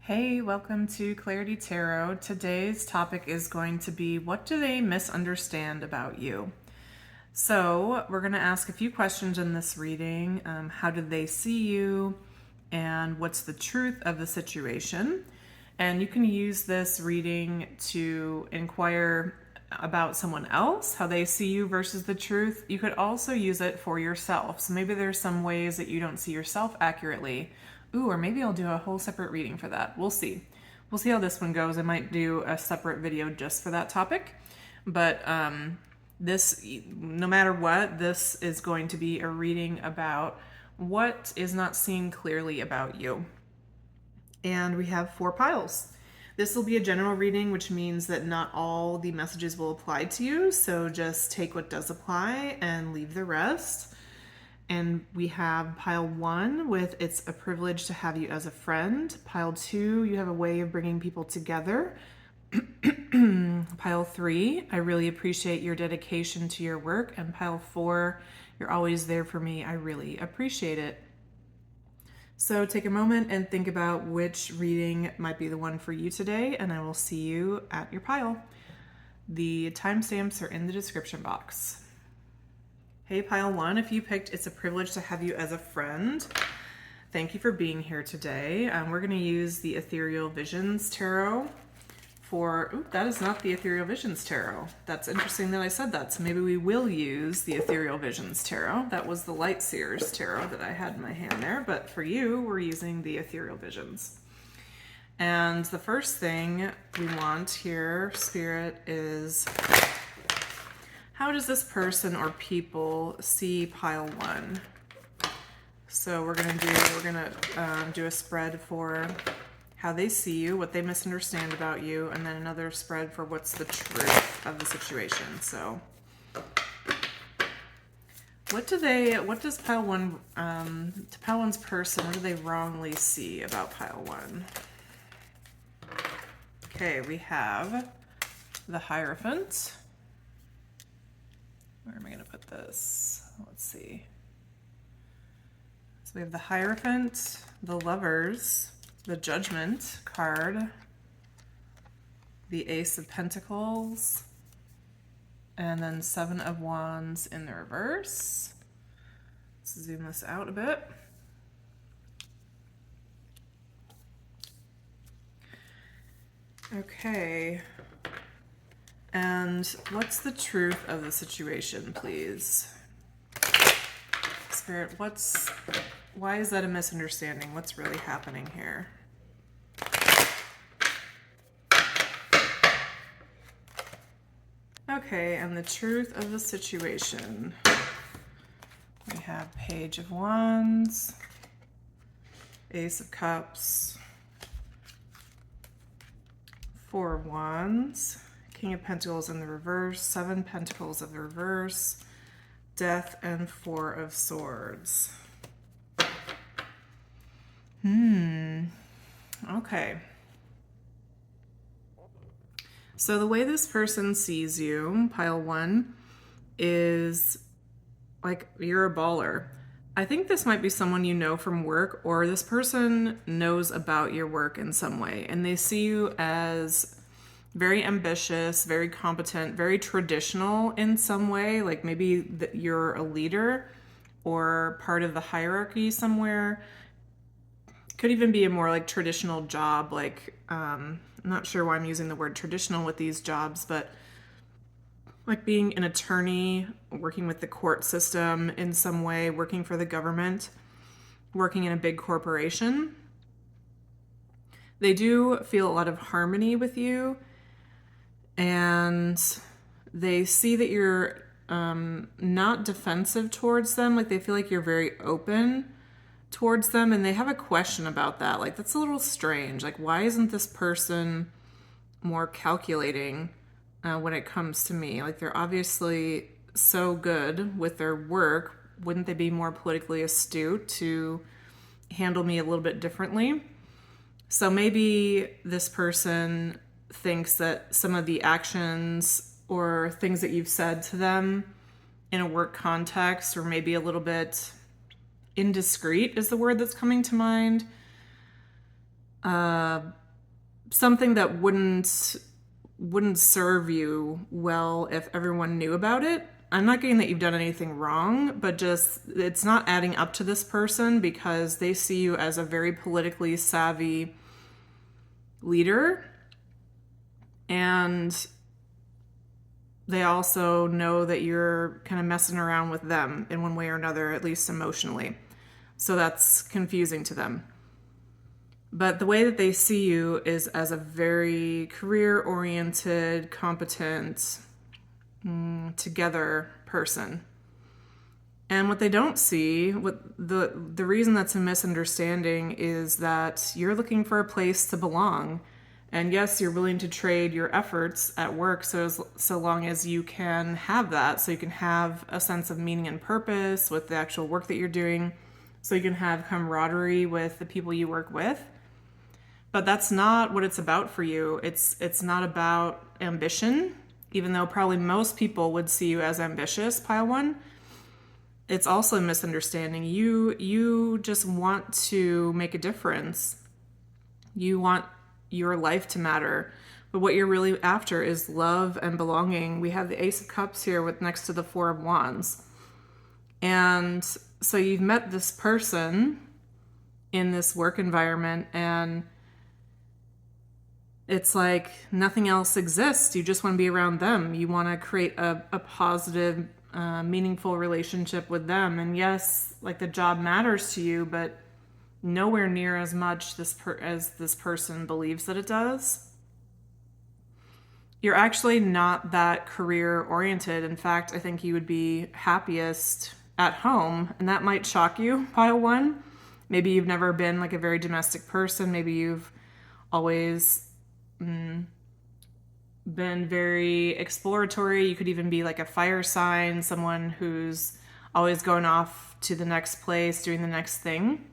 Hey, welcome to Clarity Tarot. Today's topic is going to be, what do they misunderstand about you? So we're going to ask a few questions in this reading. How did they see you? And what's the truth of the situation? And you can use this reading to inquire about someone else, how they see you versus the truth. You could also use it for yourself. So maybe there's some ways that you don't see yourself accurately. Ooh, or maybe I'll do a whole separate reading for that. We'll see. We'll see how this one goes. I might do a separate video just for that topic. But this, no matter what, this is going to be a reading about what is not seen clearly about you. And we have 4 piles. This will be a general reading, which means that not all the messages will apply to you. So just take what does apply and leave the rest. And we have pile 1 with it's a privilege to have you as a friend. Pile 2, you have a way of bringing people together. Pile 3, I really appreciate your dedication to your work. And pile 4, you're always there for me. I really appreciate it. So take a moment and think about which reading might be the one for you today, and I will see you at your pile. The timestamps are in the description box. Hey, pile 1, if you picked It's a Privilege to Have You as a Friend, thank you for being here today. We're going to use the Ethereal Visions Tarot for, that is not the Ethereal Visions Tarot. That's interesting that I said that, so maybe we will use the Ethereal Visions Tarot. That was the Light Seers Tarot that I had in my hand there, but for you, we're using the Ethereal Visions. And the first thing we want here, Spirit, is how does this person or people see pile 1? So we're gonna do a spread for how they see you, what they misunderstand about you, and then another spread for what's the truth of the situation. So what does pile 1, to pile 1's person, what do they wrongly see about pile 1? Okay, we have the Hierophant. Where am I going to put this? Let's see. So we have the Hierophant, the Lovers, the Judgment card, the Ace of Pentacles, and then 7 of Wands in the reverse. Let's zoom this out a bit. Okay. And what's the truth of the situation, please? Spirit, why is that a misunderstanding? What's really happening here? Okay, and the truth of the situation. We have Page of Wands, Ace of Cups, 4 of Wands, King of Pentacles in the reverse, 7 Pentacles of the reverse, Death, and 4 of Swords. Okay. So the way this person sees you, pile 1, is like you're a baller. I think this might be someone you know from work, or this person knows about your work in some way, and they see you as very ambitious, very competent, very traditional in some way, like maybe that you're a leader or part of the hierarchy somewhere. Could even be a more like traditional job, like I'm not sure why I'm using the word traditional with these jobs, but like being an attorney, working with the court system in some way, working for the government, working in a big corporation. They do feel a lot of harmony with you, and they see that you're not defensive towards them. Like they feel like you're very open towards them, and they have a question about that. Like, that's a little strange. Like, why isn't this person more calculating when it comes to me? Like, they're obviously so good with their work. Wouldn't they be more politically astute to handle me a little bit differently? So maybe this person thinks that some of the actions or things that you've said to them in a work context were maybe a little bit indiscreet is the word that's coming to mind. something that wouldn't serve you well if everyone knew about it. I'm not getting that you've done anything wrong, but just it's not adding up to this person because they see you as a very politically savvy leader, and they also know that you're kind of messing around with them in one way or another, at least emotionally. So that's confusing to them. But the way that they see you is as a very career-oriented, competent, together person. And what they don't see, what the reason that's a misunderstanding is that you're looking for a place to belong. And yes, you're willing to trade your efforts at work so long as you can have that, so you can have a sense of meaning and purpose with the actual work that you're doing, so you can have camaraderie with the people you work with. But that's not what it's about for you. It's not about ambition, even though probably most people would see you as ambitious, pile one. It's also a misunderstanding. You just want to make a difference. You want your life to matter. But what you're really after is love and belonging. We have the Ace of Cups here with next to the Four of Wands. And so you've met this person in this work environment, and it's like nothing else exists. You just want to be around them. You want to create a positive, meaningful relationship with them. And yes, like the job matters to you, but nowhere near as much as this person believes that it does. You're actually not that career oriented. In fact, I think you would be happiest at home, and that might shock you, pile one. Maybe you've never been like a very domestic person. Maybe you've always been very exploratory. You could even be like a fire sign, someone who's always going off to the next place, doing the next thing.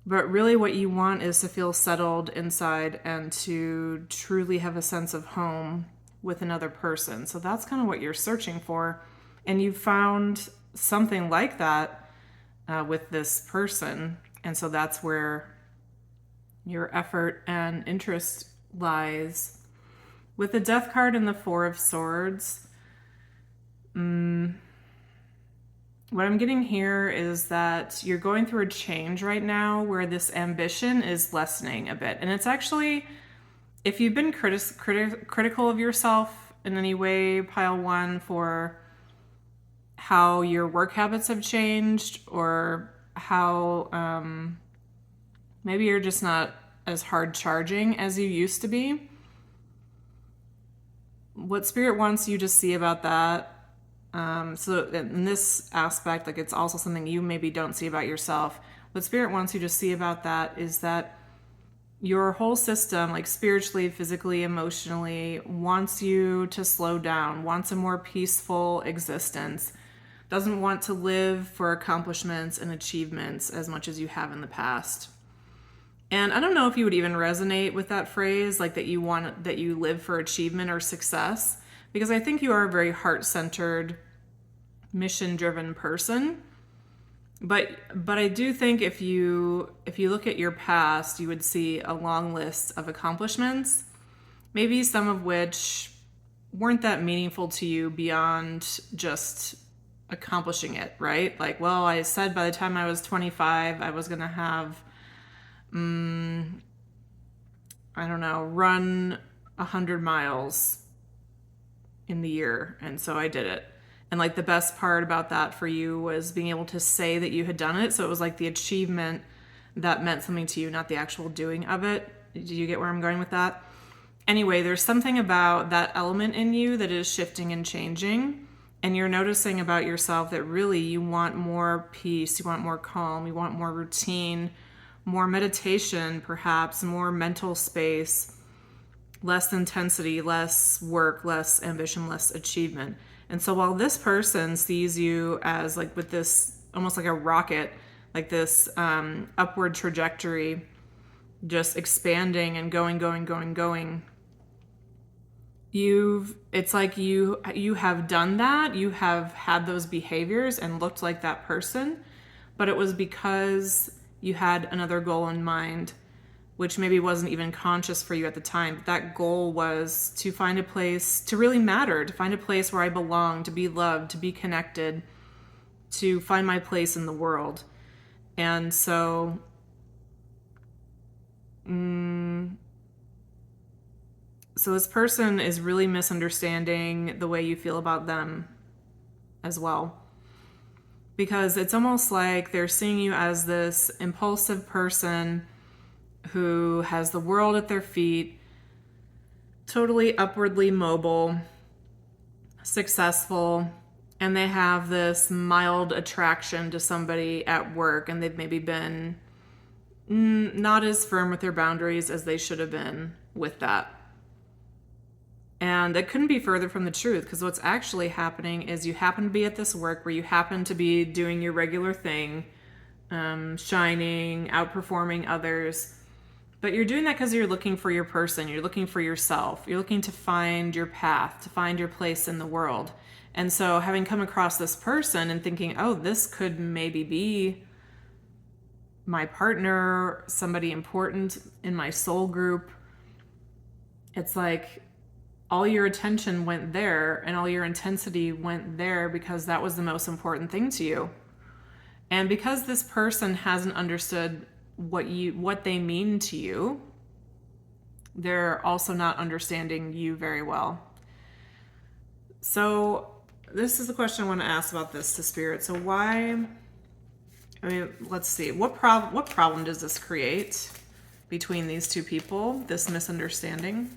But really what you want is to feel settled inside and to truly have a sense of home with another person. So that's kind of what you're searching for. And you found something like that with this person. And so that's where your effort and interest lies. With the Death card and the Four of Swords, what I'm getting here is that you're going through a change right now where this ambition is lessening a bit. And it's actually, if you've been critical of yourself in any way, pile one, for how your work habits have changed, or how maybe you're just not as hard charging as you used to be. What Spirit wants you to see about that, so in this aspect, like it's also something you maybe don't see about yourself. What Spirit wants you to see about that is that your whole system, like spiritually, physically, emotionally, wants you to slow down, wants a more peaceful existence, doesn't want to live for accomplishments and achievements as much as you have in the past. And I don't know if you would even resonate with that phrase, like that you live for achievement or success, because I think you are a very heart-centered, mission-driven person. But I do think if you look at your past, you would see a long list of accomplishments, maybe some of which weren't that meaningful to you beyond just accomplishing it, right? Like, well, I said by the time I was 25, I was going to have I don't know, run 100 miles in the year. And so I did it. And like the best part about that for you was being able to say that you had done it. So it was like the achievement that meant something to you, not the actual doing of it. Do you get where I'm going with that? Anyway, there's something about that element in you that is shifting and changing. And you're noticing about yourself that really you want more peace, you want more calm, you want more routine, more meditation, perhaps, more mental space, less intensity, less work, less ambition, less achievement. And so while this person sees you as like with this, almost like a rocket, like this upward trajectory, just expanding and going, it's like you have done that, you have had those behaviors and looked like that person, but it was because you had another goal in mind which maybe wasn't even conscious for you at the time. But that goal was to find a place to really matter, to find a place where I belong, to be loved, to be connected, to find my place in the world. And so, so this person is really misunderstanding the way you feel about them as well. Because it's almost like they're seeing you as this impulsive person who has the world at their feet, totally upwardly mobile, successful, and they have this mild attraction to somebody at work, and they've maybe been not as firm with their boundaries as they should have been with that. And it couldn't be further from the truth, because what's actually happening is you happen to be at this work where you happen to be doing your regular thing, shining, outperforming others. But you're doing that because you're looking for your person, you're looking for yourself, you're looking to find your path, to find your place in the world. And so having come across this person and thinking, oh, this could maybe be my partner, somebody important in my soul group, it's like all your attention went there and all your intensity went there because that was the most important thing to you. And because this person hasn't understood what they mean to you, they're also not understanding you very well. So this is the question I want to ask about this to Spirit. So let's see. What problem does this create between these two people, this misunderstanding?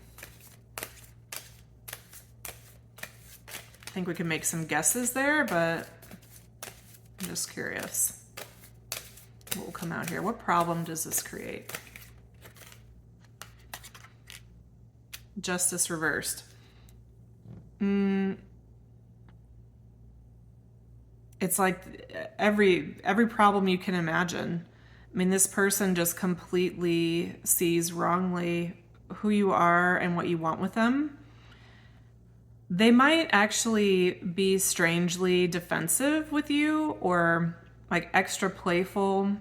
I think we can make some guesses there, but I'm just curious what will come out here. What problem does this create? Justice reversed. It's like every problem you can imagine. I mean, this person just completely sees wrongly who you are and what you want with them. They might actually be strangely defensive with you or like extra playful.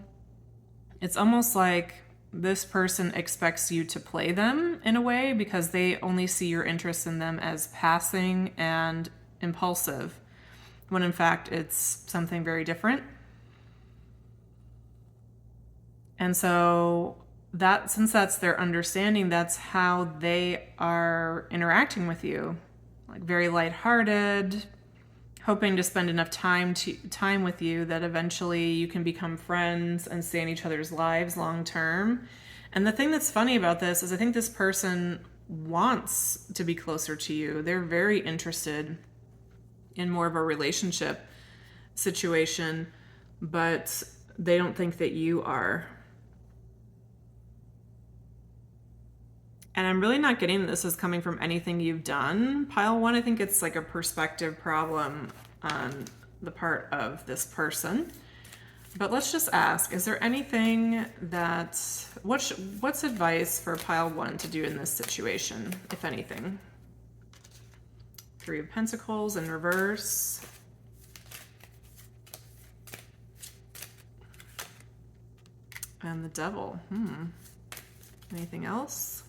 It's almost like this person expects you to play them in a way because they only see your interest in them as passing and impulsive, when in fact it's something very different. And so that, since that's their understanding, that's how they are interacting with you. Like very lighthearted, hoping to spend enough time with you that eventually you can become friends and stay in each other's lives long term. And the thing that's funny about this is I think this person wants to be closer to you. They're very interested in more of a relationship situation, but they don't think that you are. And I'm really not getting this as coming from anything you've done. Pile 1, I think it's like a perspective problem on the part of this person. But let's just ask, is there anything that, what's advice for Pile 1 to do in this situation, if anything? 3 of Pentacles in reverse. And the Devil. Anything else?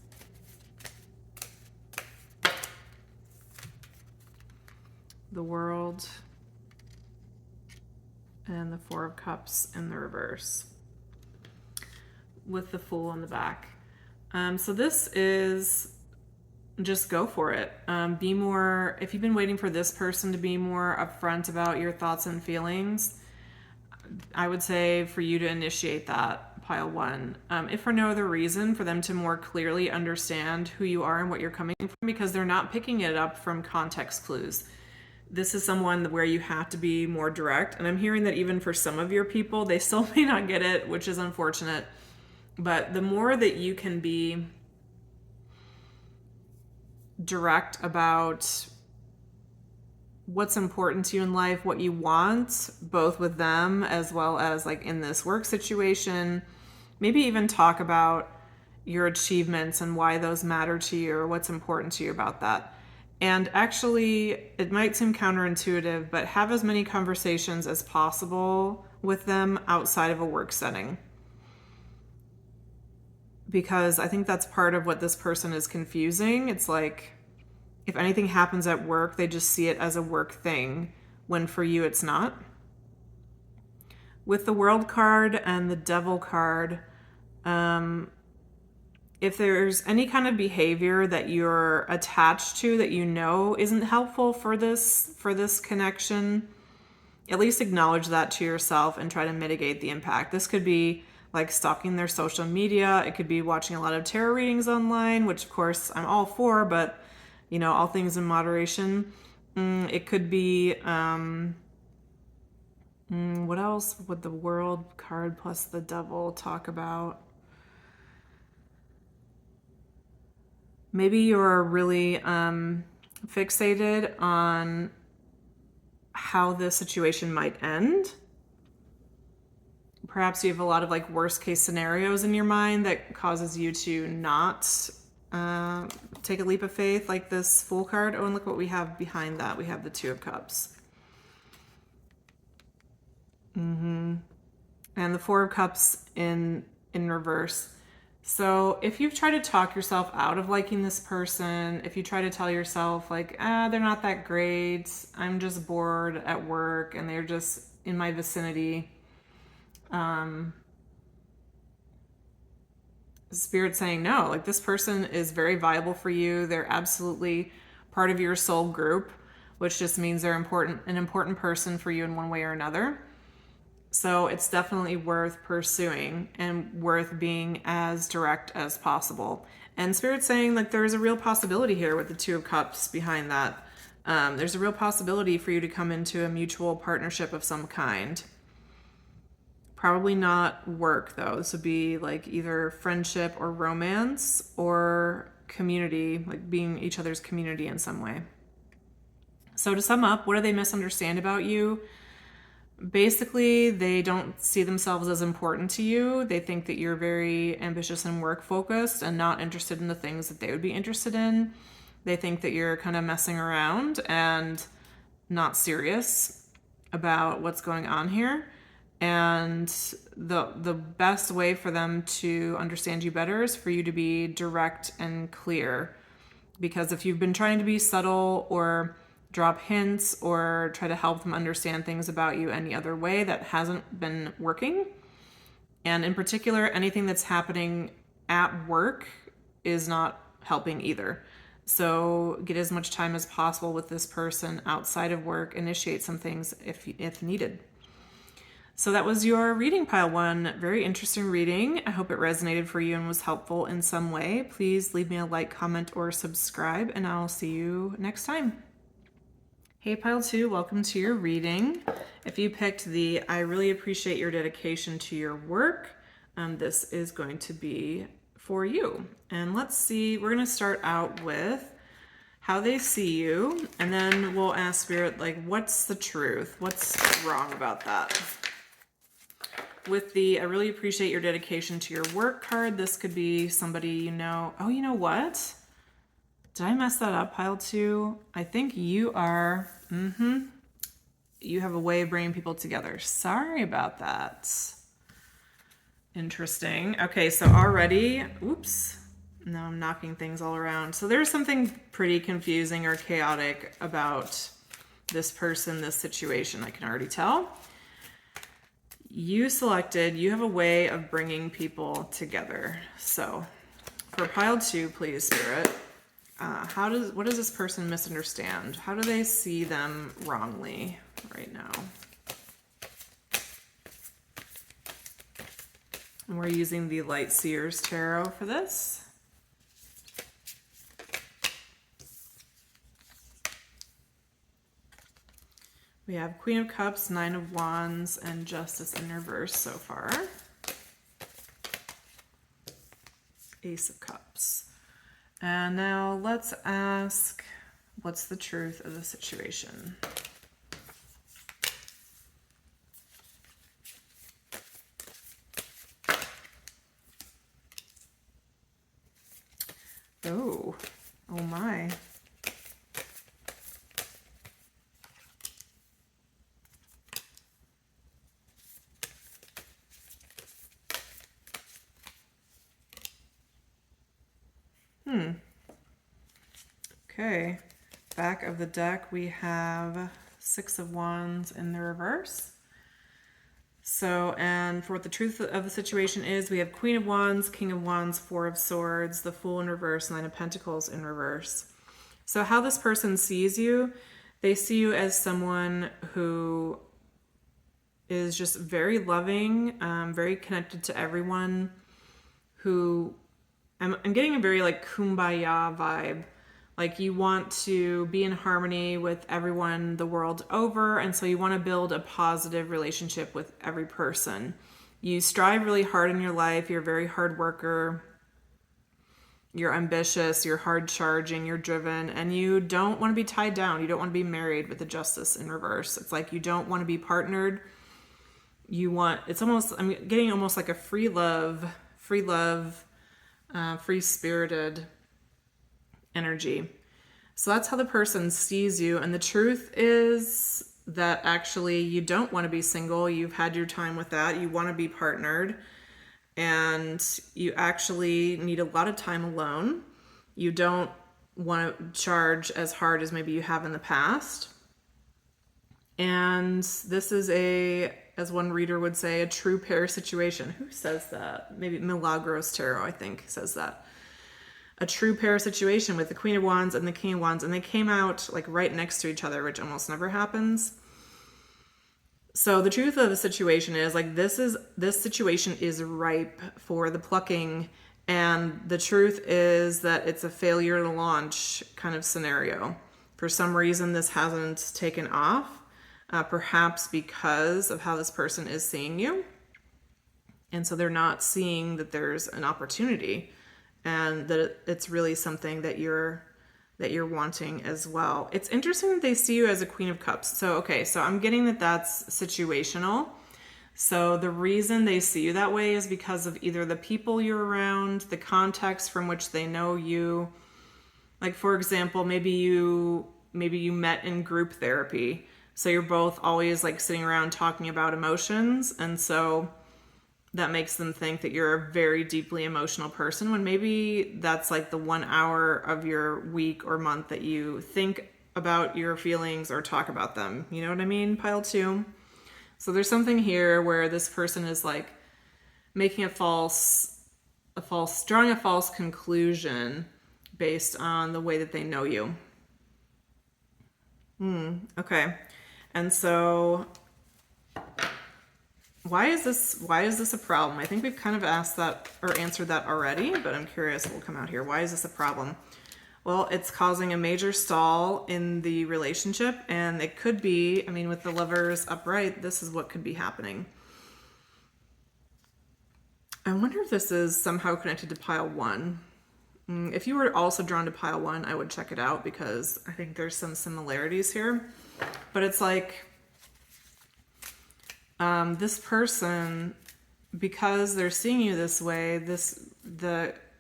The World, and the 4 of Cups in the reverse with the Fool on the back. So this is just go for it. Be more, if you've been waiting for this person to be more upfront about your thoughts and feelings, I would say for you to initiate that, Pile 1. If for no other reason, for them to more clearly understand who you are and what you're coming from, because they're not picking it up from context clues. This is someone where you have to be more direct. And I'm hearing that even for some of your people, they still may not get it, which is unfortunate. But the more that you can be direct about what's important to you in life, what you want, both with them as well as like in this work situation, maybe even talk about your achievements and why those matter to you or what's important to you about that. And actually, it might seem counterintuitive, but have as many conversations as possible with them outside of a work setting. because I think that's part of what this person is confusing. It's like, if anything happens at work, they just see it as a work thing, when for you it's not. With the World card and the Devil card, if there's any kind of behavior that you're attached to that you know isn't helpful for this connection, at least acknowledge that to yourself and try to mitigate the impact. This could be like stalking their social media. It could be watching a lot of tarot readings online, which of course I'm all for, but all things in moderation. It could be, what else would the World card plus the Devil talk about? Maybe you're really fixated on how the situation might end. Perhaps you have a lot of like worst case scenarios in your mind that causes you to not take a leap of faith, like this Fool card. Oh, and look what we have behind that. We have the Two of Cups. And the Four of Cups in reverse. So if you've tried to talk yourself out of liking this person, if you try to tell yourself like, they're not that great, I'm just bored at work and they're just in my vicinity, Spirit's saying no, like this person is very viable for you. They're absolutely part of your soul group, which just means they're an important person for you in one way or another. So it's definitely worth pursuing and worth being as direct as possible. And Spirit's saying like there's a real possibility here with the Two of Cups behind that. There's a real possibility for you to come into a mutual partnership of some kind. Probably not work though. This would be like either friendship or romance or community, like being each other's community in some way. So to sum up, what do they misunderstand about you? Basically, they don't see themselves as important to you. They think that you're very ambitious and work focused and not interested in the things that they would be interested in. They think that you're kind of messing around and not serious about what's going on here. And the best way for them to understand you better is for you to be direct and clear. Because if you've been trying to be subtle or drop hints or try to help them understand things about you any other way, that hasn't been working. And in particular, anything that's happening at work is not helping either. So get as much time as possible with this person outside of work. Initiate some things if needed. So that was your reading, Pile 1. Very interesting reading. I hope it resonated for you and was helpful in some way. Please leave me a like, comment, or subscribe, and I'll see you next time. Hey Pile 2, welcome to your reading. If you picked the I really appreciate your dedication to your work, this is going to be for you. And let's see, we're going to start out with how they see you, and then we'll ask Spirit, like, what's the truth? What's wrong about that? With the I really appreciate your dedication to your work card, this could be somebody you know. Oh, you know what? Did I mess that up, Pile 2? I think you are, you have a way of bringing people together. Sorry about that. Interesting. Okay, so already, oops, now I'm knocking things all around. So there's something pretty confusing or chaotic about this person, this situation, I can already tell. You have a way of bringing people together. So for Pile 2, please, Spirit. What does this person misunderstand? How do they see them wrongly right now? And we're using the Light Seers Tarot for this. We have Queen of Cups, Nine of Wands, and Justice in reverse so far. Ace of Cups. And now let's ask, what's the truth of the situation? Oh my. Okay. Back of the deck, we have Six of Wands in the reverse. So, and for what the truth of the situation is, we have Queen of Wands, King of Wands, Four of Swords, the Fool in reverse, Nine of Pentacles in reverse. So how this person sees you, they see you as someone who is just very loving, very connected to everyone, who, I'm getting a very like kumbaya vibe. Like you want to be in harmony with everyone the world over, and so you want to build a positive relationship with every person. You strive really hard in your life, you're a very hard worker, you're ambitious, you're hard charging, you're driven, and you don't want to be tied down. You don't want to be married with the Justice in reverse. It's like you don't want to be partnered. You want, it's almost, I'm getting almost like a free spirited energy. So that's how the person sees you. And the truth is that actually you don't want to be single. You've had your time with that. You want to be partnered. And you actually need a lot of time alone. You don't want to charge as hard as maybe you have in the past. And this is a, as one reader would say, a true pair situation. Who says that? Maybe Milagros Tarot, I think, says that. A true pair situation with the Queen of Wands and the King of Wands, and they came out like right next to each other, which almost never happens. So the truth of the situation is like this situation is ripe for the plucking, and the truth is that it's a failure to launch kind of scenario. For some reason this hasn't taken off, perhaps because of how this person is seeing you. And so they're not seeing that there's an opportunity and that it's really something that you're wanting as well. It's interesting that they see you as a Queen of Cups. So, okay, so I'm getting that that's situational. So the reason they see you that way is because of either the people you're around, the context from which they know you. Like, for example, maybe you met in group therapy. So you're both always like sitting around talking about emotions. And so that makes them think that you're a very deeply emotional person, when maybe that's like the 1 hour of your week or month that you think about your feelings or talk about them. You know what I mean? Pile 2. So there's something here where this person is like making drawing a false conclusion based on the way that they know you. Okay. And so why is this a problem? I think we've kind of asked that or answered that already, but I'm curious what will come out here. Why is this a problem? Well, it's causing a major stall in the relationship, and it could be, I mean, with the Lovers upright, this is what could be happening. I wonder if this is somehow connected to pile 1. If you were also drawn to pile 1, I would check it out because I think there's some similarities here. But it's like this person, because they're seeing you this way,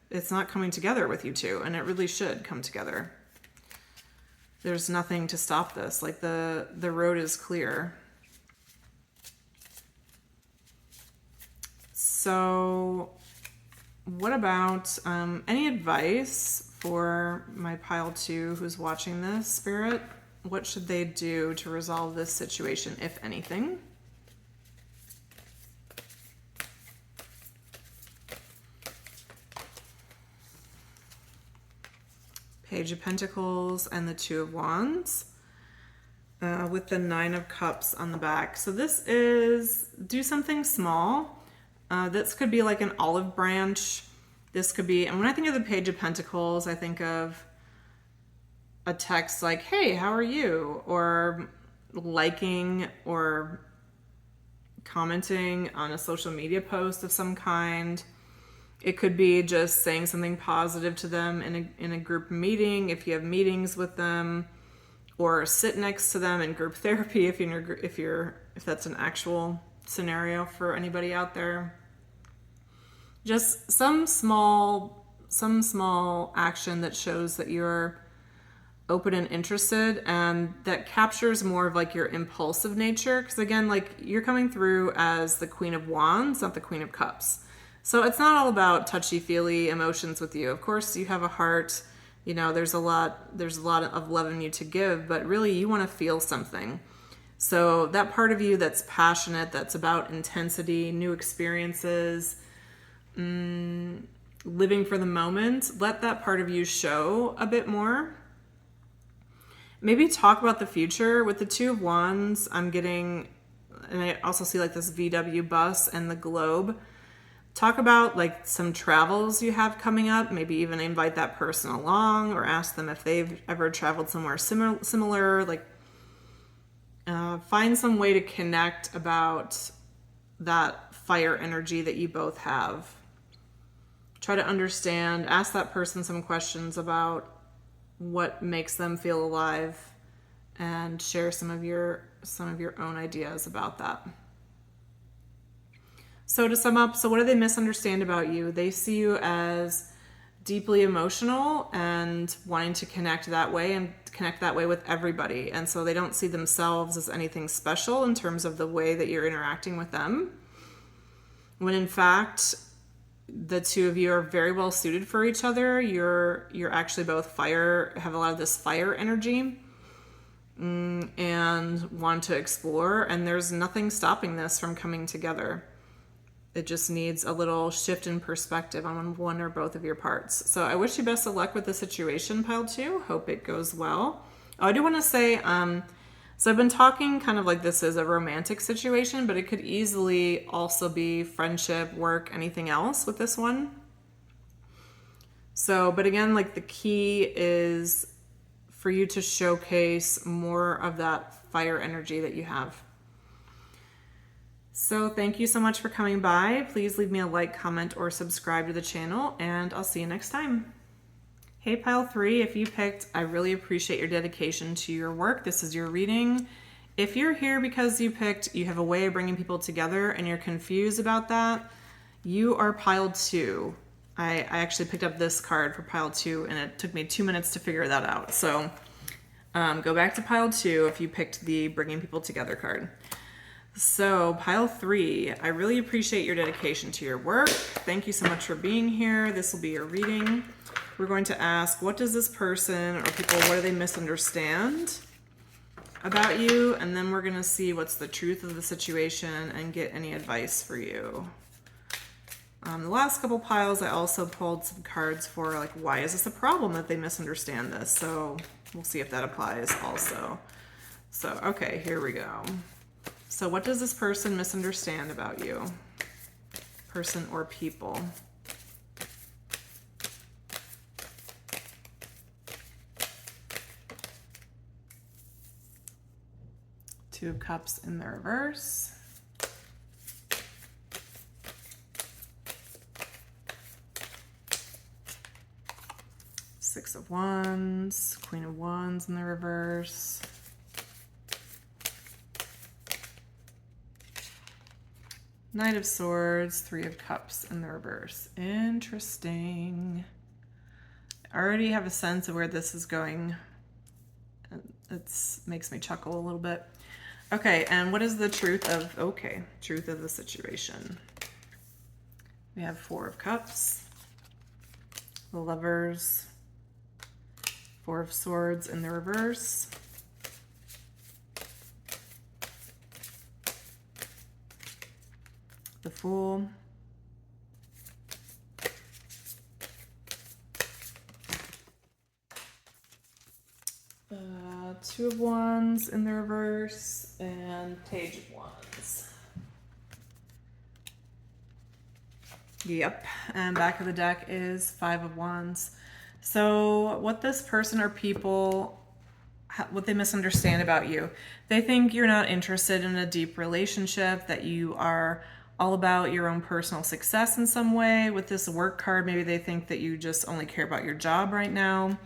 it's not coming together with you two, and it really should come together. There's nothing to stop this. Like the road is clear. So what about any advice for my pile 2 who's watching this, Spirit? What should they do to resolve this situation, if anything? Page of Pentacles and the Two of Wands with the Nine of Cups on the back. So this is do something small. This could be like an olive branch. This could be, and when I think of the Page of Pentacles, I think of a text like, hey, how are you? Or liking or commenting on a social media post of some kind. It could be just saying something positive to them in a group meeting, if you have meetings with them, or sit next to them in group therapy if that's an actual scenario for anybody out there. Just some small action that shows that you're open and interested, and that captures more of like your impulsive nature. Because again, like you're coming through as the Queen of Wands, not the Queen of Cups. So it's not all about touchy-feely emotions with you. Of course, you have a heart. You know, there's a lot of love in you to give, but really you want to feel something. So that part of you that's passionate, that's about intensity, new experiences, living for the moment, let that part of you show a bit more. Maybe talk about the future. With the Two of Wands, I'm getting, and I also see like this VW bus and the globe. Talk about like some travels you have coming up. Maybe even invite that person along or ask them if they've ever traveled somewhere similar. Like find some way to connect about that fire energy that you both have. Try to understand, ask that person some questions about what makes them feel alive, and share some of your own ideas about that. So to sum up, so what do they misunderstand about you? They see you as deeply emotional and wanting to connect that way, and connect that way with everybody. And so they don't see themselves as anything special in terms of the way that you're interacting with them. When in fact, the two of you are very well suited for each other. You're actually both fire, have a lot of this fire energy, and want to explore. And there's nothing stopping this from coming together. It just needs a little shift in perspective on one or both of your parts. So I wish you best of luck with the situation, Pile 2. Hope it goes well. Oh, I do want to say, so I've been talking kind of like this is a romantic situation, but it could easily also be friendship, work, anything else with this one. So, but again, like the key is for you to showcase more of that fire energy that you have. So thank you so much for coming by. Please leave me a like, comment, or subscribe to the channel, and I'll see you next time. Hey Pile 3, if you picked, I really appreciate your dedication to your work. This is your reading. If you're here because you picked, you have a way of bringing people together and you're confused about that, you are Pile 2. I actually picked up this card for Pile 2 and it took me 2 minutes to figure that out. So go back to Pile 2 if you picked the bringing people together card. So Pile 3, I really appreciate your dedication to your work. Thank you so much for being here. This will be your reading. We're going to ask, what does this person or people, what do they misunderstand about you? And then we're going to see what's the truth of the situation and get any advice for you. The last couple piles, I also pulled some cards for like, why is this a problem that they misunderstand this? So we'll see if that applies also. So, okay, here we go. So what does this person misunderstand about you? Person or people? Two of Cups in the reverse. Six of Wands, Queen of Wands in the reverse. Knight of Swords, Three of Cups in the reverse. Interesting. I already have a sense of where this is going. It makes me chuckle a little bit. Okay, and what is the truth of, truth of the situation? We have Four of Cups, the Lovers, Four of Swords in the reverse, the Fool, Two of Wands in the reverse, and Page of Wands. Yep, and back of the deck is Five of Wands. So what this person or people, what they misunderstand about you, they think you're not interested in a deep relationship, that you are all about your own personal success in some way. With this work card, maybe they think that you just only care about your job right now.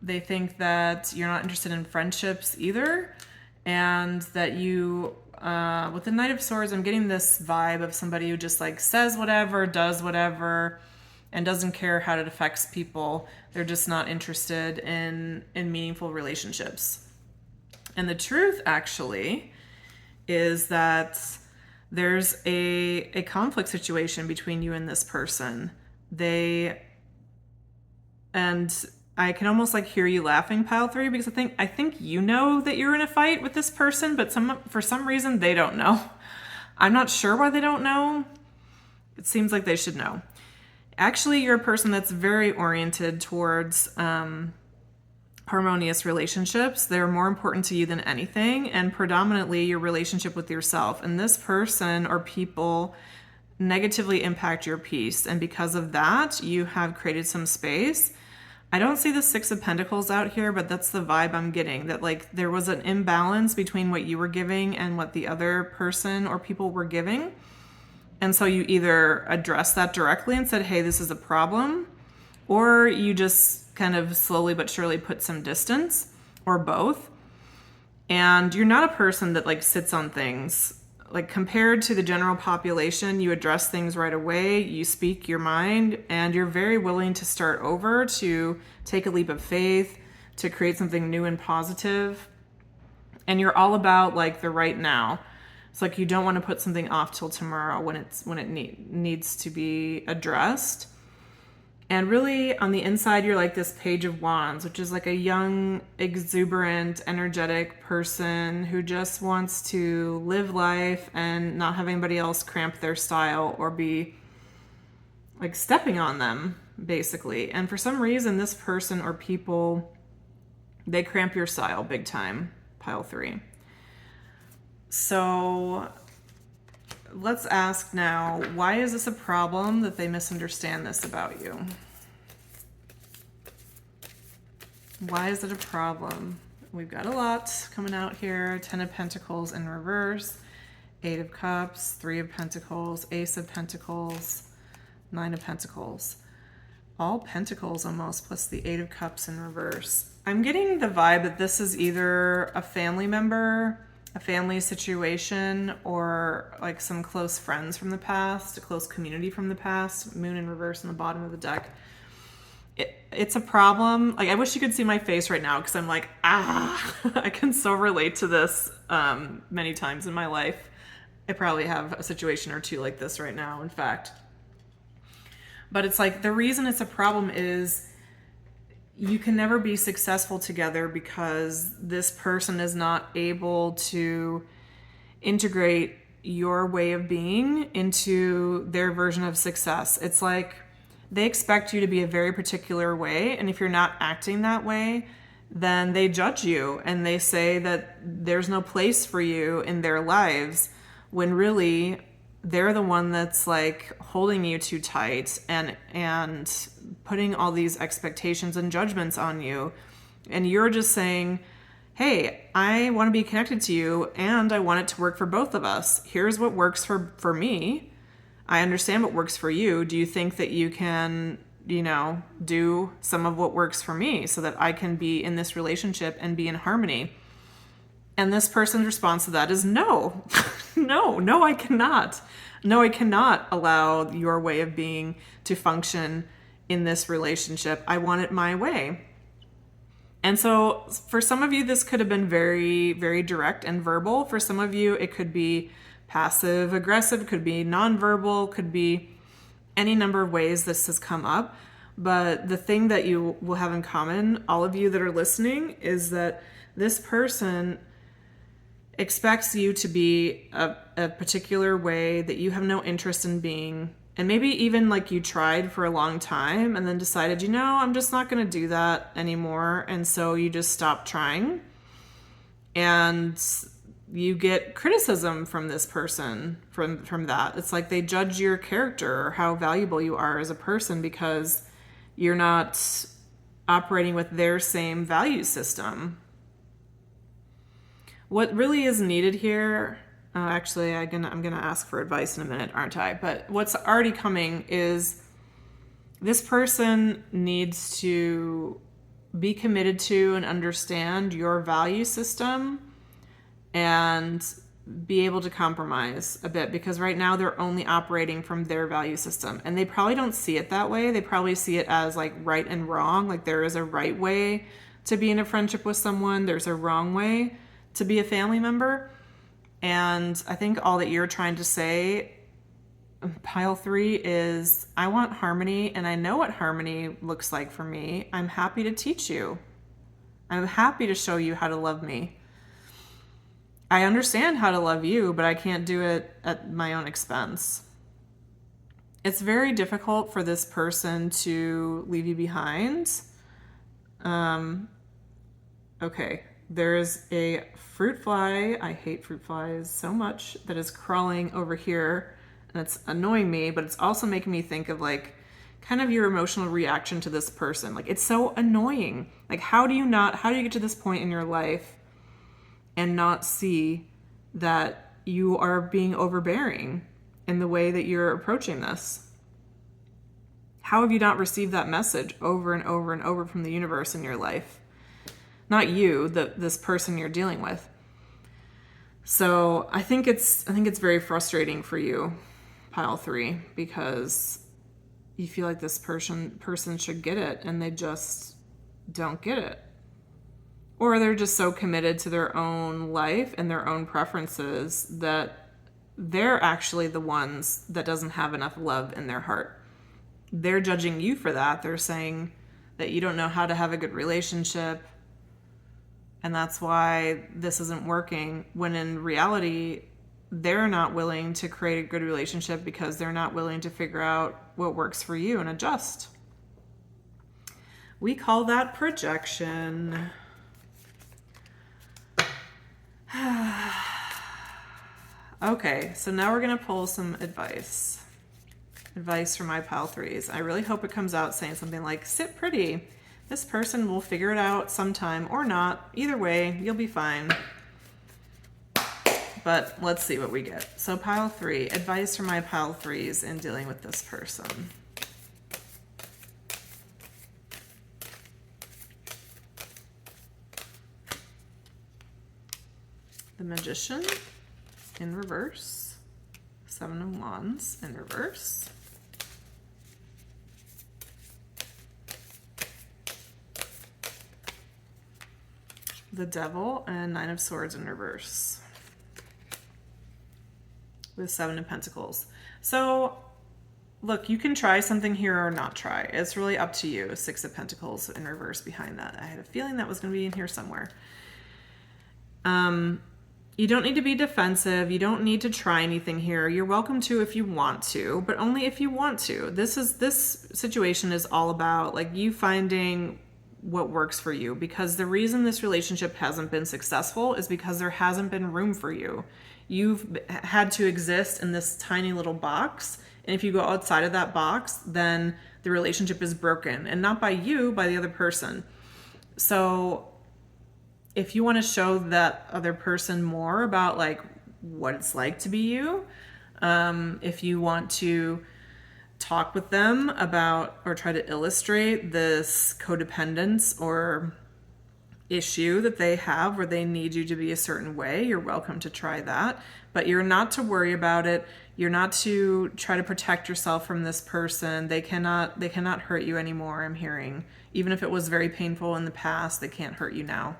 They think that you're not interested in friendships either, and that you, with the Knight of Swords, I'm getting this vibe of somebody who just like says whatever, does whatever, and doesn't care how it affects people. They're just not interested in meaningful relationships. And the truth actually is that there's a conflict situation between you and this person. And I can almost like hear you laughing, pile 3, because I think you know that you're in a fight with this person, but for some reason they don't know. I'm not sure why they don't know. It seems like they should know. Actually, you're a person that's very oriented towards harmonious relationships. They're more important to you than anything, and predominantly your relationship with yourself. And this person or people negatively impact your peace, and because of that, you have created some space. I don't see the 6 of Pentacles out here, but that's the vibe I'm getting, that like there was an imbalance between what you were giving and what the other person or people were giving. And so you either addressed that directly and said, hey, this is a problem, or you just kind of slowly but surely put some distance, or both. And you're not a person that like sits on things. Like compared to the general population, you address things right away, you speak your mind, and you're very willing to start over, to take a leap of faith, to create something new and positive. And you're all about like the right now. It's like you don't want to put something off till tomorrow when it needs to be addressed. And really on the inside, you're like this Page of Wands, which is like a young, exuberant, energetic person who just wants to live life and not have anybody else cramp their style or be like stepping on them, basically. And for some reason, this person or people, they cramp your style big time, pile 3. So let's ask now, why is this a problem that they misunderstand this about you? Why is it a problem? We've got a lot coming out here. 10 of Pentacles in reverse, 8 of Cups, 3 of Pentacles, Ace of Pentacles, 9 of Pentacles. All Pentacles almost, plus the 8 of Cups in reverse. I'm getting the vibe that this is either a family member, a family situation, or like some close friends from the past, a close community from the past. Moon in reverse on the bottom of the deck. It's a problem. Like, I wish you could see my face right now, because I'm like, I can so relate to this many times in my life. I probably have a situation or two like this right now, in fact. But it's like, the reason it's a problem is you can never be successful together because this person is not able to integrate your way of being into their version of success. It's like they expect you to be a very particular way, and if you're not acting that way, then they judge you and they say that there's no place for you in their lives, when really they're the one that's like holding you too tight and putting all these expectations and judgments on you. And you're just saying, hey, I want to be connected to you and I want it to work for both of us. Here's what works for me. I understand what works for you. Do you think that you can, do some of what works for me so that I can be in this relationship and be in harmony? And this person's response to that is no. No, I cannot. No, I cannot allow your way of being to function in this relationship. I want it my way. And so for some of you, this could have been very, very direct and verbal. For some of you, it could be passive aggressive, could be nonverbal, could be any number of ways this has come up. But the thing that you will have in common, all of you that are listening, is that this person expects you to be a particular way that you have no interest in being. And maybe even like you tried for a long time and then decided, I'm just not going to do that anymore. And so you just stop trying. And you get criticism from this person from that. It's like they judge your character or how valuable you are as a person because you're not operating with their same value system. What really is needed here, actually, I'm gonna ask for advice in a minute, aren't I? But what's already coming is this person needs to be committed to and understand your value system and be able to compromise a bit, because right now they're only operating from their value system and they probably don't see it that way. They probably see it as like right and wrong. Like there is a right way to be in a friendship with someone. There's a wrong way to be a family member. And I think all that you're trying to say, pile 3, is I want harmony and I know what harmony looks like for me. I'm happy to teach you. I'm happy to show you how to love me. I understand how to love you, but I can't do it at my own expense. It's very difficult for this person to leave you behind. Okay, there's a fruit fly. I hate fruit flies so much, that is crawling over here, and it's annoying me, but it's also making me think of like kind of your emotional reaction to this person. Like, it's so annoying. Like, how do you get to this point in your life and not see that you are being overbearing in the way that you're approaching this? How have you not received that message over and over and over from the universe in your life? Not you, this person you're dealing with. So I think it's very frustrating for you, pile 3, because you feel like this person should get it and they just don't get it. Or they're just so committed to their own life and their own preferences that they're actually the ones that doesn't have enough love in their heart. They're judging you for that. They're saying that you don't know how to have a good relationship, and that's why this isn't working, when in reality, they're not willing to create a good relationship because they're not willing to figure out what works for you and adjust. We call that projection. Okay, so now we're going to pull some advice from my pile 3s. I really hope it comes out saying something like, sit pretty. This person will figure it out sometime or not. Either way, you'll be fine. But let's see what we get. So pile 3, advice from my pile 3s in dealing with this person. The Magician in reverse. 7 of Wands in reverse. The Devil and 9 of Swords in reverse. With 7 of Pentacles. So, look, you can try something here or not try. It's really up to you. 6 of Pentacles in reverse behind that. I had a feeling that was going to be in here somewhere. You don't need to be defensive. You don't need to try anything here. You're welcome to if you want to, but only if you want to. This situation is all about like you finding what works for you, because the reason this relationship hasn't been successful is because there hasn't been room for you. You've had to exist in this tiny little box, and if you go outside of that box, then the relationship is broken, and not by you, by the other person. So if you want to show that other person more about like what it's like to be you, if you want to talk with them about or try to illustrate this codependence or issue that they have where they need you to be a certain way, you're welcome to try that. But you're not to worry about it. You're not to try to protect yourself from this person. They cannot hurt you anymore, I'm hearing. Even if it was very painful in the past, they can't hurt you now.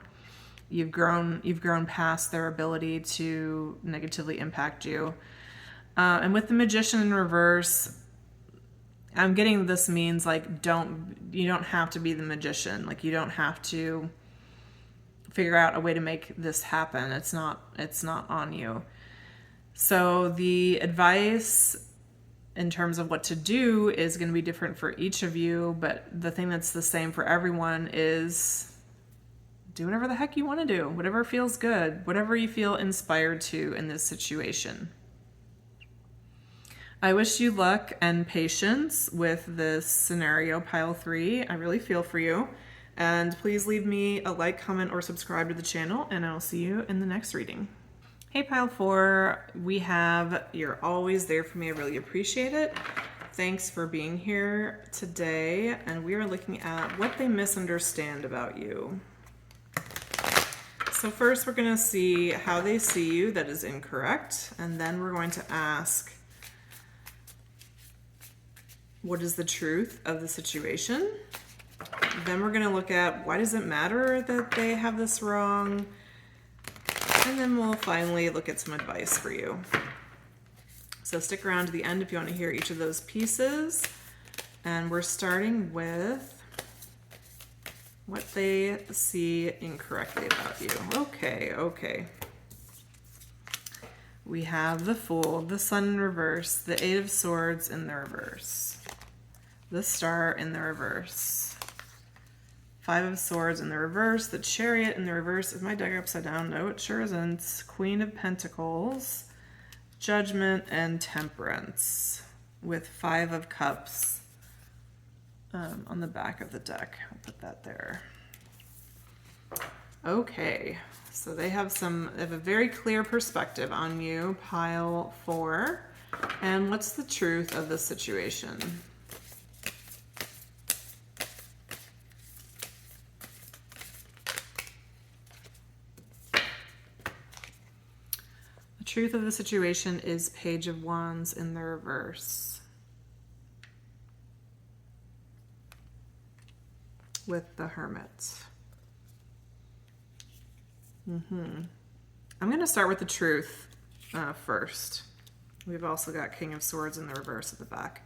You've grown past their ability to negatively impact you. And with the Magician in reverse, I'm getting this means like you don't have to be the magician. Like you don't have to figure out a way to make this happen. It's not on you. So the advice in terms of what to do is going to be different for each of you, but the thing that's the same for everyone is do whatever the heck you want to do, whatever feels good, whatever you feel inspired to in this situation. I wish you luck and patience with this scenario, pile 3. I really feel for you. And please leave me a like, comment, or subscribe to the channel, and I'll see you in the next reading. Hey, pile 4, we have You're Always There For Me. I really appreciate it. Thanks for being here today. And we are looking at what they misunderstand about you. So first we're going to see how they see you that is incorrect, and then we're going to ask what is the truth of the situation. Then we're going to look at why does it matter that they have this wrong, And then we'll finally look at some advice for you. So stick around to the end if you want to hear each of those pieces. And we're starting with what they see incorrectly about you. Okay. We have the Fool, the Sun in reverse, the Eight of Swords in the reverse, the Star in the reverse, Five of Swords in the reverse, the Chariot in the reverse. Is my deck upside down? No, it sure isn't. Queen of Pentacles, Judgment, and Temperance, with Five of Cups on the back of the deck. I'll put that there. Okay, so they have a very clear perspective on you, pile 4. And what's the truth of the situation? The truth of the situation is Page of Wands in the reverse, with the Hermit. I'm going to start with the truth first. We've also got King of Swords in the reverse at the back.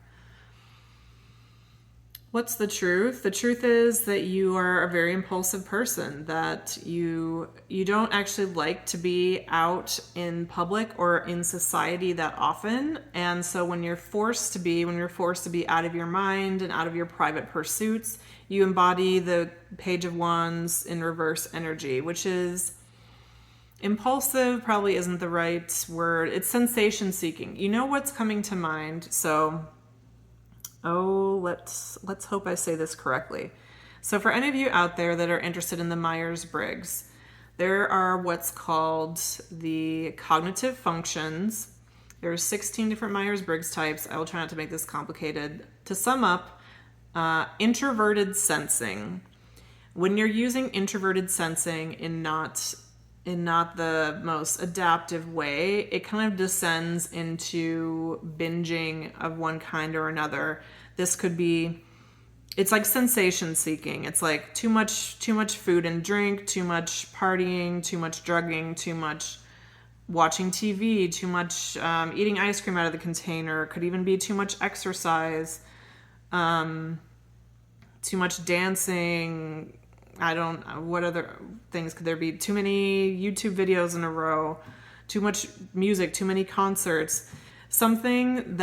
What's the truth? The truth is that you are a very impulsive person, that you don't actually like to be out in public or in society that often. And so when you're forced to be out of your mind and out of your private pursuits, you embody the Page of Wands in reverse energy, which is impulsive, probably isn't the right word. It's sensation seeking. You know what's coming to mind. So, let's hope I say this correctly. So for any of you out there that are interested in the Myers-Briggs, there are what's called the cognitive functions. There are 16 different Myers-Briggs types. I will try not to make this complicated. To sum up, introverted sensing. When you're using introverted sensing in not the most adaptive way, it kind of descends into binging of one kind or another. This could be, it's like sensation seeking. It's like too much food and drink, too much partying, too much drugging, too much watching TV, too much eating ice cream out of the container. Could even be too much exercise, too much dancing. I don't know, what other things could there be? Too many YouTube videos in a row, too much music, too many concerts. Something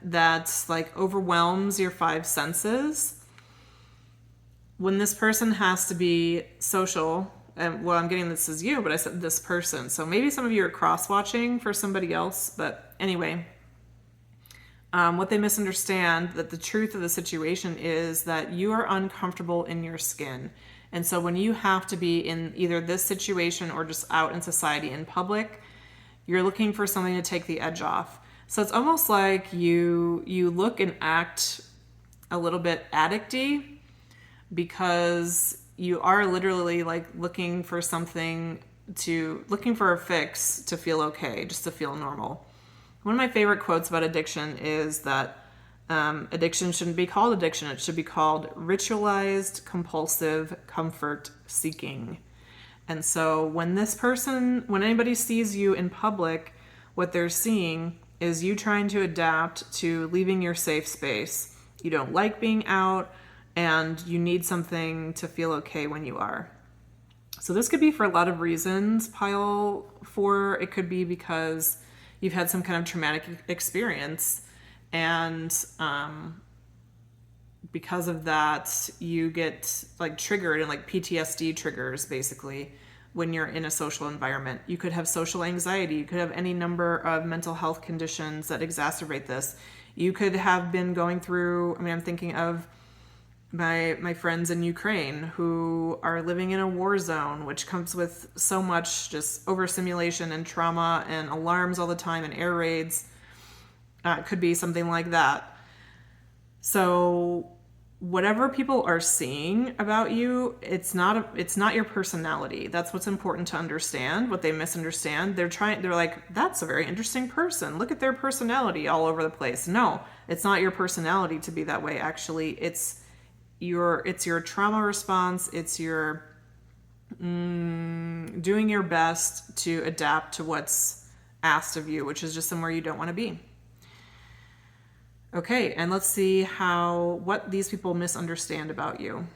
that's like overwhelms your 5 senses. When this person has to be social, and well, I'm getting this as you, but I said this person. So maybe some of you are cross-watching for somebody else, but anyway. What they misunderstand, that the truth of the situation is that you are uncomfortable in your skin. And so when you have to be in either this situation or just out in society in public, you're looking for something to take the edge off. So it's almost like you look and act a little bit addicty because you are literally like looking for a fix to feel okay, just to feel normal. One of my favorite quotes about addiction is that addiction shouldn't be called addiction. It should be called ritualized, compulsive comfort seeking. And so when anybody sees you in public, what they're seeing is you trying to adapt to leaving your safe space. You don't like being out, and you need something to feel okay when you are. So this could be for a lot of reasons. Pile 4, it could be because you've had some kind of traumatic experience, and because of that, you get like triggered, and like PTSD triggers basically when you're in a social environment. You could have social anxiety. You could have any number of mental health conditions that exacerbate this. You could have been going through, I'm thinking of my friends in Ukraine who are living in a war zone, which comes with so much just overstimulation and trauma and alarms all the time and air raids. It could be something like that. So whatever people are seeing about you, it's not your personality. That's what's important to understand. What they misunderstand, they're like, that's a very interesting person. Look at their personality all over the place. No, it's not your personality to be that way. Actually, it's your trauma response. It's your doing your best to adapt to what's asked of you, which is just somewhere you don't want to be. Okay, and let's see what these people misunderstand about you.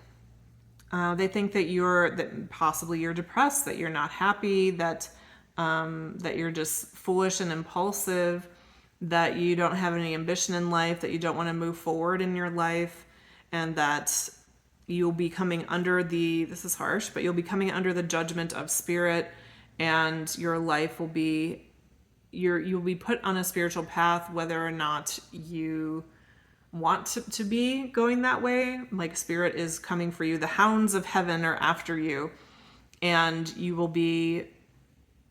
They think that possibly you're depressed, that you're not happy, that you're just foolish and impulsive, that you don't have any ambition in life, that you don't want to move forward in your life, and that you'll be coming under this is harsh, but you'll be coming under the judgment of spirit, and your life will be, you'll be put on a spiritual path whether or not you want to be going that way. Like spirit is coming for you. The hounds of heaven are after you, and you will be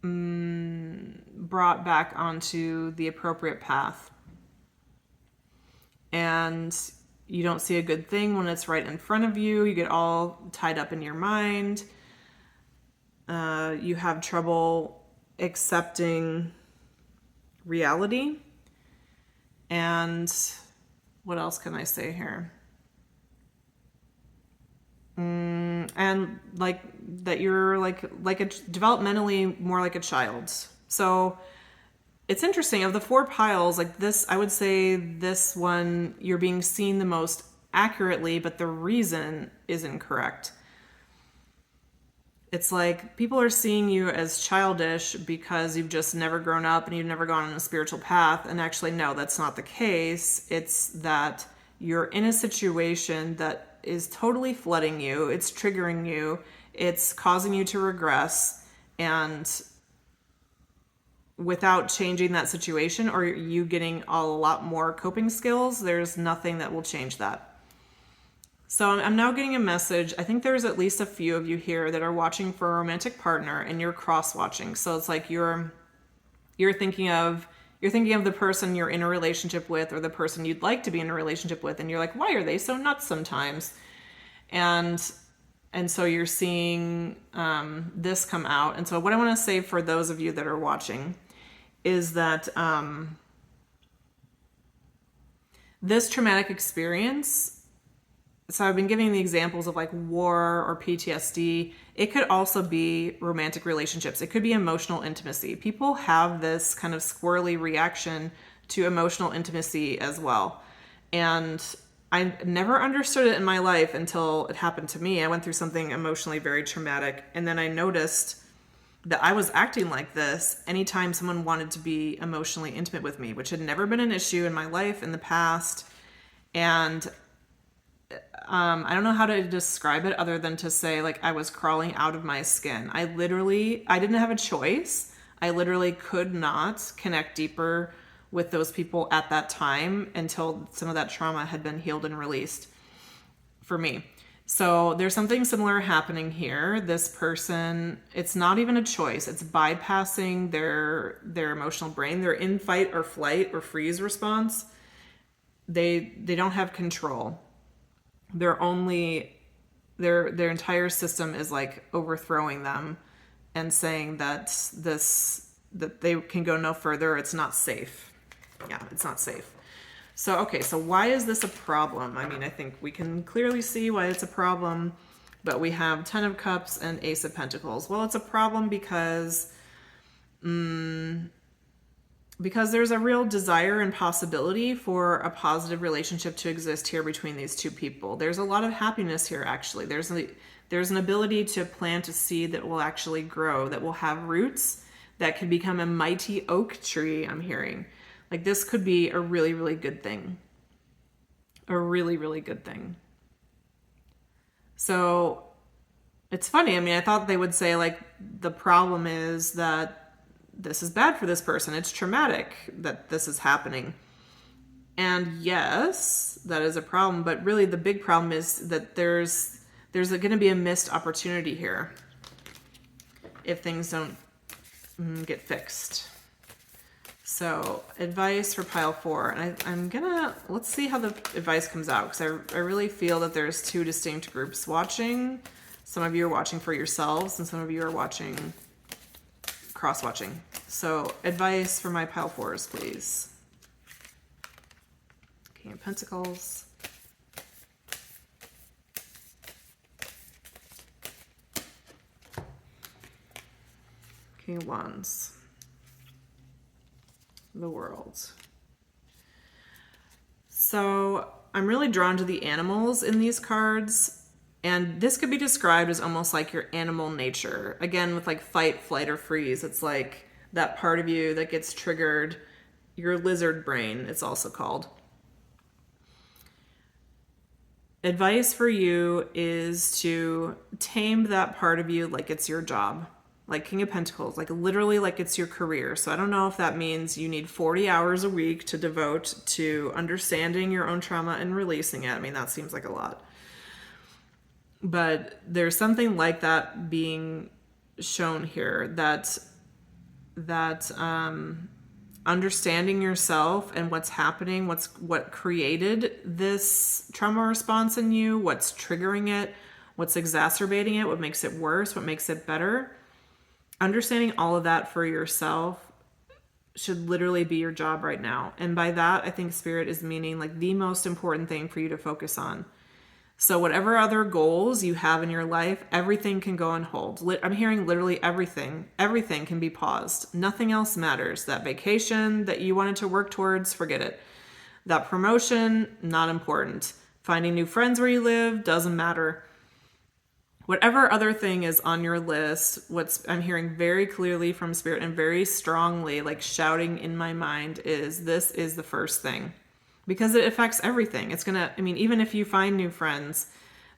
brought back onto the appropriate path. And you don't see a good thing when it's right in front of you. You get all tied up in your mind. You have trouble accepting reality. And what else can I say here? And like that you're like a developmentally more like a child. So it's interesting, of the 4 piles, like this, I would say this one, you're being seen the most accurately, but the reason is incorrect. It's like people are seeing you as childish because you've just never grown up and you've never gone on a spiritual path. And actually, no, that's not the case. It's that you're in a situation that is totally flooding you. It's triggering you. It's causing you to regress. And without changing that situation or you getting a lot more coping skills, there's nothing that will change that. So I'm now getting a message. I think there's at least a few of you here that are watching for a romantic partner, and you're cross-watching. So it's like you're thinking of the person you're in a relationship with, or the person you'd like to be in a relationship with, and you're like, why are they so nuts sometimes? And so you're seeing this come out. And so what I want to say for those of you that are watching is that this traumatic experience, so I've been giving the examples of like war or PTSD. It could also be romantic relationships. It could be emotional intimacy. People have this kind of squirrely reaction to emotional intimacy as well. And I never understood it in my life until it happened to me. I went through something emotionally very traumatic. And then I noticed that I was acting like this anytime someone wanted to be emotionally intimate with me, which had never been an issue in my life in the past. And I don't know how to describe it other than to say like I was crawling out of my skin. I didn't have a choice. I literally could not connect deeper with those people at that time until some of that trauma had been healed and released for me. So there's something similar happening here. This person, it's not even a choice. It's bypassing their emotional brain. They're in fight or flight or freeze response. They don't have control. Their entire system is like overthrowing them and saying that they can go no further. It's not safe. Yeah, it's not safe. So, okay, so why is this a problem? I mean, I think we can clearly see why it's a problem, but we have 10 of Cups and Ace of Pentacles. Well, it's a problem because there's a real desire and possibility for a positive relationship to exist here between these two people. There's a lot of happiness here, actually. There's an ability to plant a seed that will actually grow, that will have roots, that could become a mighty oak tree, I'm hearing. Like this could be a really, really good thing. A really, really good thing. So it's funny. I mean, I thought they would say like the problem is that this is bad for this person. It's traumatic that this is happening. And yes, that is a problem. But really the big problem is that there's going to be a missed opportunity here if things don't get fixed. So advice for pile 4, and let's see how the advice comes out, because I really feel that there's 2 distinct groups watching. Some of you are watching for yourselves and some of you are watching, cross-watching. So advice for my pile 4s, please. King of Pentacles. King of Wands. The World. So I'm really drawn to the animals in these cards. And this could be described as almost like your animal nature. Again, with like fight, flight, or freeze. It's like that part of you that gets triggered. Your lizard brain, it's also called. Advice for you is to tame that part of you like it's your job. Like King of Pentacles, like literally like it's your career. So I don't know if that means you need 40 hours a week to devote to understanding your own trauma and releasing it. I mean, that seems like a lot. But there's something like that being shown here, that understanding yourself and what's happening, what created this trauma response in you, what's triggering it, what's exacerbating it, what makes it worse, what makes it better. Understanding all of that for yourself should literally be your job right now. And by that, I think Spirit is meaning like the most important thing for you to focus on. So whatever other goals you have in your life, everything can go on hold. I'm hearing literally everything. Everything can be paused. Nothing else matters. That vacation that you wanted to work towards, forget it. That promotion, not important. Finding new friends where you live, doesn't matter. Whatever other thing is on your list, I'm hearing very clearly from Spirit and very strongly, like shouting in my mind, is this is the first thing. Because it affects everything. It's going to, I mean, even if you find new friends,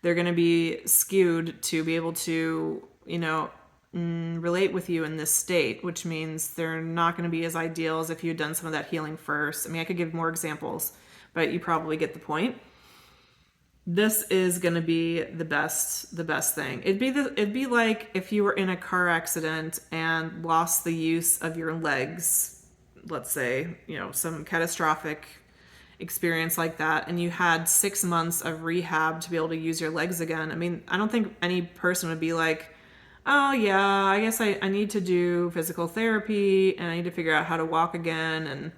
they're going to be skewed to be able to, relate with you in this state, which means they're not going to be as ideal as if you had done some of that healing first. I mean, I could give more examples, but you probably get the point. This is going to be the best thing. It'd be like if you were in a car accident and lost the use of your legs, let's say, some catastrophic experience like that, and you had 6 months of rehab to be able to use your legs again. I mean, I don't think any person would be like, oh yeah, I guess I need to do physical therapy and I need to figure out how to walk again,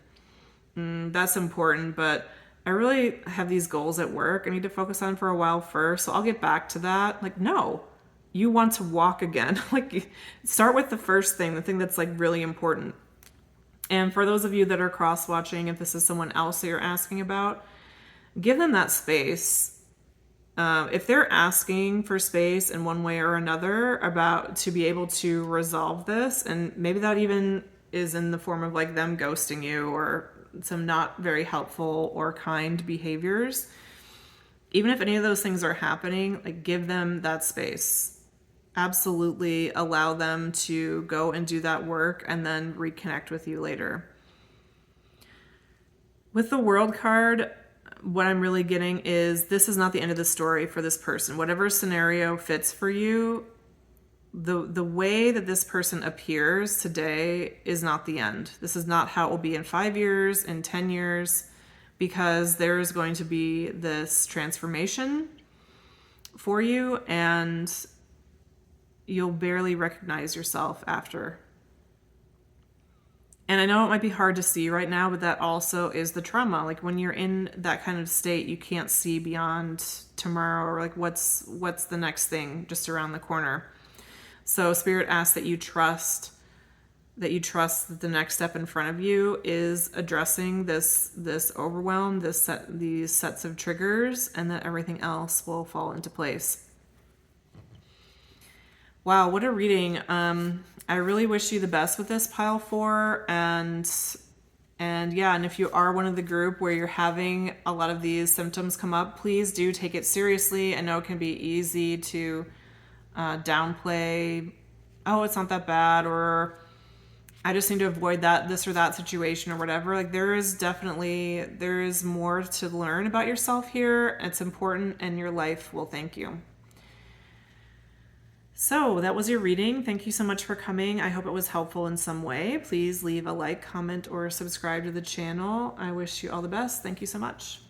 and that's important, but I really have these goals at work I need to focus on for a while first, so I'll get back to that. Like, no, you want to walk again. Like, start with the first thing, the thing that's like really important. And for those of you that are cross-watching, if this is someone else that you're asking about, give them that space. If they're asking for space in one way or another to be able to resolve this, and maybe that even is in the form of like them ghosting you or some not very helpful or kind behaviors, even if any of those things are happening, like give them that space. Absolutely allow them to go and do that work and then reconnect with you later. With the World card, what I'm really getting is this is not the end of the story for this person. Whatever scenario fits for you, the way that this person appears today is not the end. This is not how it will be in 5 years, in 10 years, because there's going to be this transformation for you, and you'll barely recognize yourself after. And I know it might be hard to see right now, but that also is the trauma. Like when you're in that kind of state, you can't see beyond tomorrow or like what's the next thing just around the corner. So Spirit asks that you trust that the next step in front of you is addressing this overwhelm, these sets of triggers, and that everything else will fall into place. Wow, what a reading. I really wish you the best with this, pile 4. And if you are one of the group where you're having a lot of these symptoms come up, please do take it seriously. I know it can be easy to downplay, oh, it's not that bad, or I just need to avoid this or that situation or whatever. Like there is more to learn about yourself here. It's important and your life will thank you. So that was your reading. Thank you so much for coming. I hope it was helpful in some way. Please leave a like, comment, or subscribe to the channel. I wish you all the best. Thank you so much.